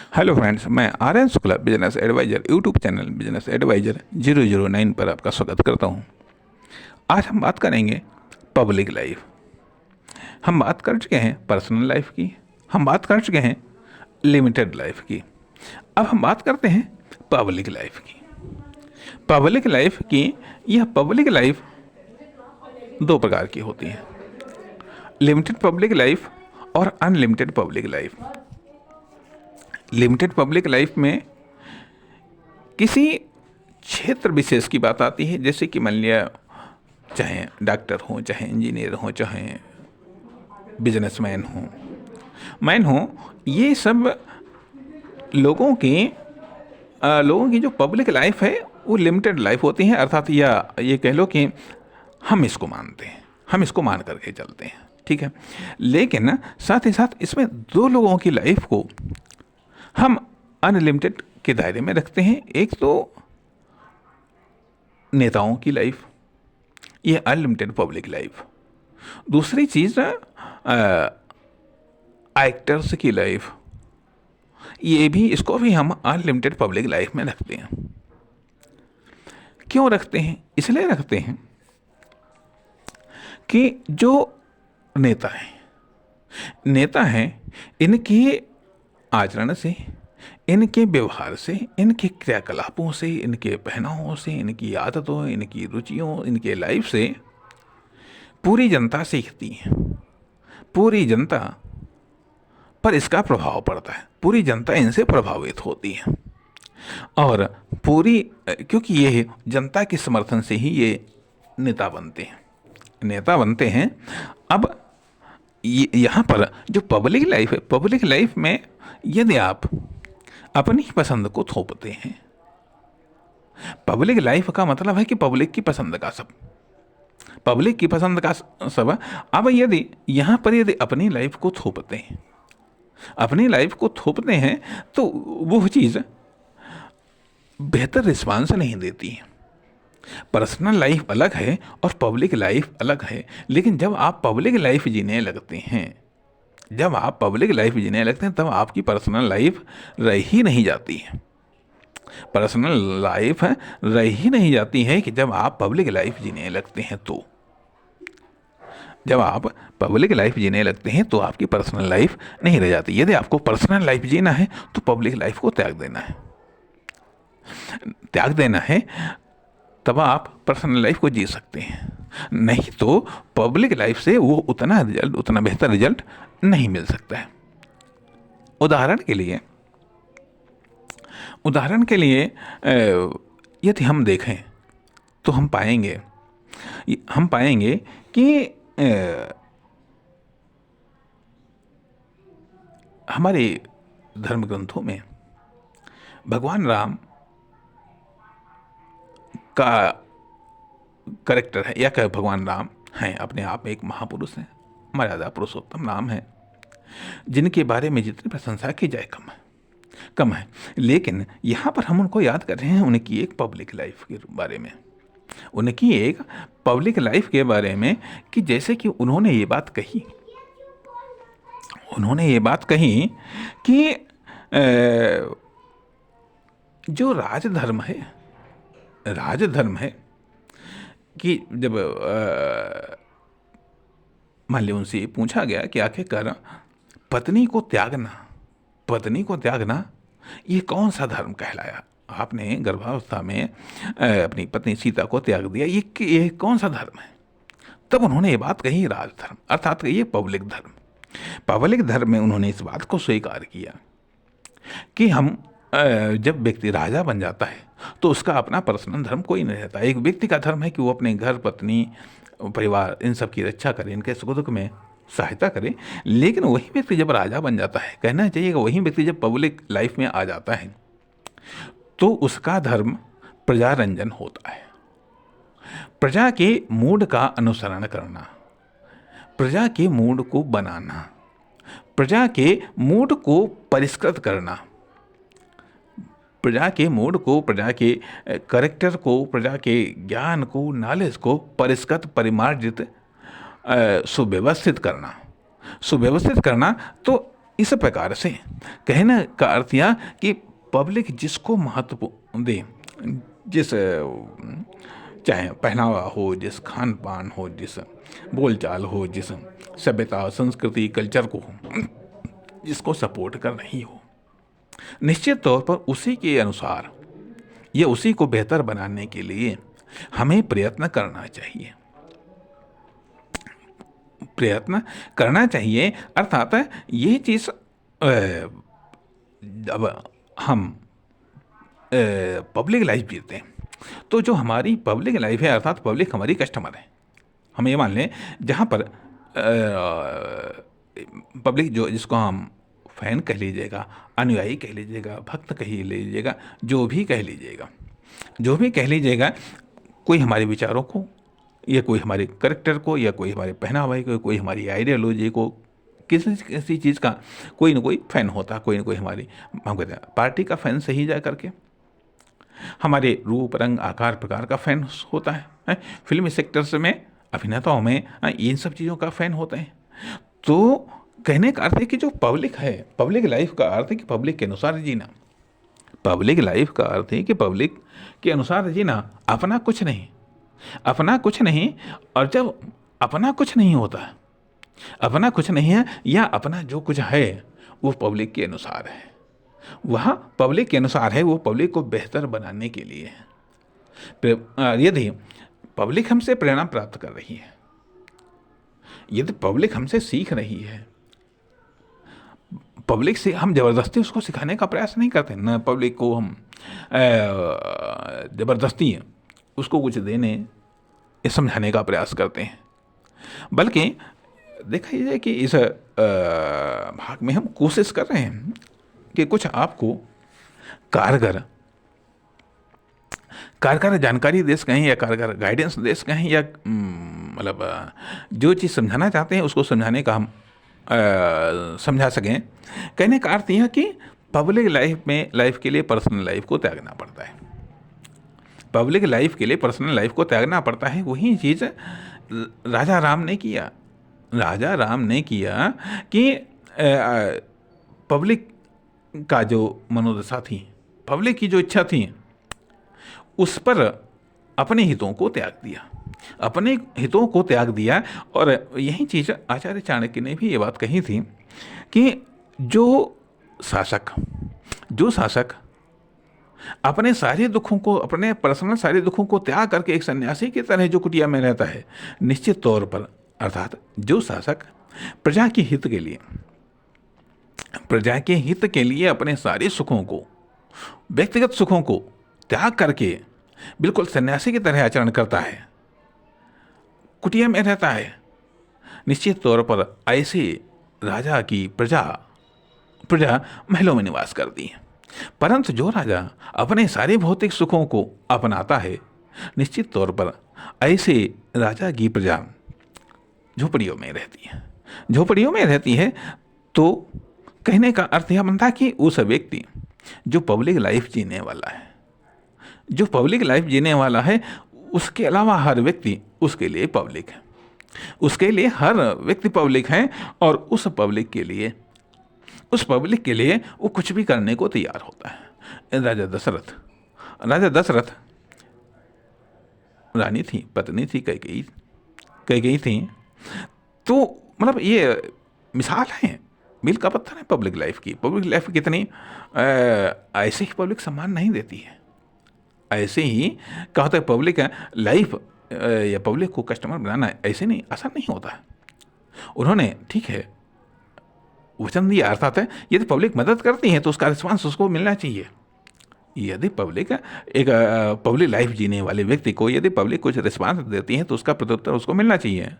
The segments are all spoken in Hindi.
हेलो फ्रेंड्स, मैं Aryan Shukla business adviser YouTube channel business adviser 009 पर आपका स्वागत करता हूं। आज हम बात करेंगे पब्लिक लाइफ। हम बात कर चुके हैं पर्सनल लाइफ की, हम बात कर चुके हैं लिमिटेड लाइफ की। अब हम बात करते हैं पब्लिक लाइफ की। पब्लिक लाइफ की यह पब्लिक लाइफ दो प्रकार की होती है, लिमिटेड पब्लिक लाइफ और unlimited public life. Limited public life में किसी क्षेत्र विशेष की बात आती है, जैसे कि मान लिया चाहे डॉक्टर हो, चाहे इंजीनियर हो, चाहे बिजनेसमैन हो, मैन हो, ये सब लोगों की जो पब्लिक लाइफ है वो लिमिटेड लाइफ होती है। अर्थात या ये कह लो कि हम इसको मानते हैं, हम इसको मान करके चलते हैं, ठीक है। लेकिन साथ ही साथ इसमें दो लोगों की लाइफ को हम अनलिमिटेड के दायरे में रखते हैं। एक तो नेताओं की लाइफ, ये अनलिमिटेड पब्लिक लाइफ। दूसरी चीज़ एक्टर्स की लाइफ, ये भी, इसको भी हम अनलिमिटेड पब्लिक लाइफ में रखते हैं। क्यों रखते हैं? इसलिए रखते हैं कि जो नेता हैं, इनके आचरण से, इनके व्यवहार से, इनके क्रियाकलापों से, इनके पहनावों से, इनकी आदतों, इनकी रुचियों, इनके लाइफ से पूरी जनता सीखती है। पूरी जनता पर इसका प्रभाव पड़ता है, पूरी जनता इनसे प्रभावित होती है। और क्योंकि ये जनता के समर्थन से ही ये नेता बनते हैं। अब यहाँ पर जो पब्लिक लाइफ है, पब्लिक लाइफ में यदि आप अपनी पसंद को थोपते हैं, पब्लिक लाइफ का मतलब है कि पब्लिक की पसंद का सब। अब यदि यहाँ पर यदि अपनी लाइफ को थोपते हैं तो वो चीज़ बेहतर रिस्पांस नहीं देती है। पर्सनल लाइफ अलग है और पब्लिक लाइफ अलग है। लेकिन जब आप पब्लिक लाइफ जीने लगते हैं, तब आपकी पर्सनल लाइफ रह ही नहीं जाती है। पर्सनल लाइफ रह ही नहीं जाती है कि जब आप पब्लिक लाइफ जीने लगते हैं तो। जब आप पब्लिक लाइफ जीने लगते हैं तो आपकी पर्सनल लाइफ नहीं रह जाती। यदि आपको पर्सनल लाइफ जीना है तो पब्लिक लाइफ को त्याग देना है, तब आप पर्सनल लाइफ को जी सकते हैं। नहीं तो पब्लिक लाइफ से वो उतना बेहतर रिजल्ट नहीं मिल सकता है। उदाहरण के लिए यदि हम देखें तो हम पाएंगे कि हमारे धर्म ग्रंथों में भगवान राम का करेक्टर है, या भगवान राम हैं, अपने आप में एक महापुरुष हैं, मर्यादा पुरुषोत्तम नाम है, जिनके बारे में जितनी प्रशंसा की जाए कम है। लेकिन यहाँ पर हम उनको याद कर रहे हैं उनकी एक पब्लिक लाइफ के बारे में, कि जैसे कि उन्होंने ये बात कही कि जो राजधर्म है कि जब मान लीजिए उनसे पूछा गया कि आखिरकार पत्नी को त्यागना ये कौन सा धर्म कहलाया? आपने गर्भावस्था में अपनी पत्नी सीता को त्याग दिया, ये कौन सा धर्म है? तब उन्होंने ये बात कही, राजधर्म, अर्थात ये पब्लिक धर्म में उन्होंने इस बात को स्वीकार किया कि हम जब व्यक्ति राजा बन जाता है तो उसका अपना पर्सनल धर्म कोई नहीं रहता। एक व्यक्ति का धर्म है कि वो अपने घर, पत्नी, परिवार, इन सब की रक्षा करे, इनके सुख दुख में सहायता करे। लेकिन वही व्यक्ति जब राजा बन जाता है, कहना चाहिए कि वही व्यक्ति जब पब्लिक लाइफ में आ जाता है तो उसका धर्म प्रजारंजन होता है। प्रजा के मूड का अनुसरण करना, प्रजा के मूड को बनाना, प्रजा के मूड को परिष्कृत करना, प्रजा के मूड को, प्रजा के करेक्टर को, प्रजा के ज्ञान को, नॉलेज को परिष्कृत, परिमार्जित, सुव्यवस्थित करना। तो इस प्रकार से कहने का अर्थ यह कि पब्लिक जिसको महत्व दे, जिस चाहे पहनावा हो, जिस खान पान हो, जिस बोलचाल हो, जिस सभ्यता संस्कृति कल्चर को हो, जिसको सपोर्ट कर रही हो, निश्चित तौर पर उसी के अनुसार या उसी को बेहतर बनाने के लिए हमें प्रयत्न करना चाहिए। प्रयत्न करना चाहिए अर्थात ये चीज़ अब हम पब्लिक लाइफ जीते हैं तो जो हमारी पब्लिक लाइफ है अर्थात पब्लिक हमारी कस्टमर है। हम ये मान लें जहाँ पर पब्लिक जो जिसको हम फैन कह लीजिएगा, अनुयायी कह लीजिएगा, भक्त कह लीजिएगा, जो भी कह लीजिएगा, कोई हमारे विचारों को या कोई हमारे करेक्टर को या कोई हमारे पहनावे को, कोई हमारी आइडियोलॉजी को, किसी किसी चीज़ का कोई ना कोई फ़ैन होता, कोई ना कोई हमारी हम कहते हैं पार्टी का फ़ैन सही जा करके, हमारे रूप रंग आकार प्रकार का फ़ैन होता है, फिल्मी सेक्टर्स में अभिनेताओं में इन सब चीज़ों का फ़ैन होता है। तो कहने का अर्थ है कि जो पब्लिक है, पब्लिक लाइफ का अर्थ है कि पब्लिक के अनुसार जीना। पब्लिक लाइफ का अर्थ है कि पब्लिक के अनुसार जीना, अपना कुछ नहीं, अपना कुछ नहीं। और जब अपना कुछ नहीं होता, अपना कुछ नहीं है या अपना जो कुछ है वो पब्लिक के अनुसार है, वह पब्लिक के अनुसार है, वो पब्लिक को बेहतर बनाने के लिए है। यदि पब्लिक हमसे प्रेरणा प्राप्त कर रही है, यदि पब्लिक हमसे सीख रही है, पब्लिक से हम ज़बरदस्ती उसको सिखाने का प्रयास नहीं करते, न पब्लिक को हम ज़बरदस्ती उसको कुछ देने या समझाने का प्रयास करते हैं, बल्कि देखा जाए कि इस भाग में हम कोशिश कर रहे हैं कि कुछ आपको कारगर जानकारी दे सकें या कारगर गाइडेंस दे सकें या मतलब जो चीज़ समझाना चाहते हैं उसको समझाने का हम समझा सकें। कहने का अर्थ यह कि पब्लिक लाइफ के लिए पर्सनल लाइफ को त्यागना पड़ता है, पब्लिक लाइफ के लिए पर्सनल लाइफ को त्यागना पड़ता है। वही चीज़ राजा राम ने किया। राजा राम ने किया कि पब्लिक का जो मनोदशा थी, पब्लिक की जो इच्छा थी, उस पर अपने हितों को त्याग दिया, अपने हितों को त्याग दिया। और यही चीज़ आचार्य चाणक्य ने भी ये बात कही थी कि जो शासक अपने सारे दुखों को, अपने पर्सनल सारे दुखों को त्याग करके एक सन्यासी की तरह जो कुटिया में रहता है, निश्चित तौर पर अर्थात जो शासक प्रजा के हित के लिए अपने सारे सुखों को, व्यक्तिगत सुखों को त्याग करके बिल्कुल सन्यासी की तरह आचरण करता है, कुटिया में रहता है, निश्चित तौर पर ऐसे राजा की प्रजा महलों में निवास करती है। परंतु जो राजा अपने सारे भौतिक सुखों को अपनाता है, निश्चित तौर पर ऐसे राजा की प्रजा झोपड़ियों में रहती है। तो कहने का अर्थ यह बनता कि उस व्यक्ति जो पब्लिक लाइफ जीने वाला है, उसके अलावा हर व्यक्ति उसके लिए पब्लिक है, उसके लिए हर व्यक्ति पब्लिक है। और उस पब्लिक के लिए वो कुछ भी करने को तैयार होता है। राजा दशरथ रानी थी, पत्नी थी, कैकेयी थी। तो मतलब ये मिसाल है, मील का पत्थर है पब्लिक लाइफ की। पब्लिक लाइफ कितनी ऐसे ही पब्लिक सम्मान नहीं देती है, ऐसे ही क्या होता है पब्लिक लाइफ या पब्लिक को कस्टमर बनाना ऐसे नहीं, आसान नहीं होता है। उन्होंने ठीक है वचन दिया, अर्थात है यदि पब्लिक मदद करती है तो उसका रिस्पांस उसको मिलना चाहिए। यदि पब्लिक लाइफ जीने वाले व्यक्ति को यदि पब्लिक कुछ रिस्पांस देती है तो उसका प्रत्युत्तर उसको मिलना चाहिए।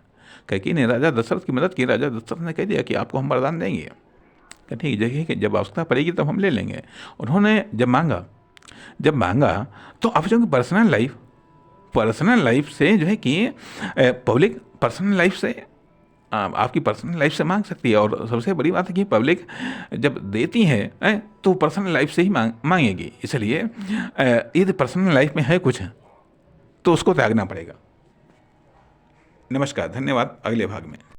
कैकेयी ने राजा दशरथ की मदद की। राजा दशरथ ने कह दिया कि आपको हम वरदान देंगे, ठीक जगह कि जब आवश्यकता पड़ेगी तब हम ले लेंगे। उन्होंने जब मांगा तो अब जो पर्सनल लाइफ से जो है कि पब्लिक पर्सनल लाइफ से आपकी पर्सनल लाइफ से मांग सकती है। और सबसे बड़ी बात है कि पब्लिक जब देती है तो पर्सनल लाइफ से ही मांगेगी। इसलिए यदि पर्सनल लाइफ में है कुछ तो उसको त्यागना पड़ेगा। नमस्कार, धन्यवाद। अगले भाग में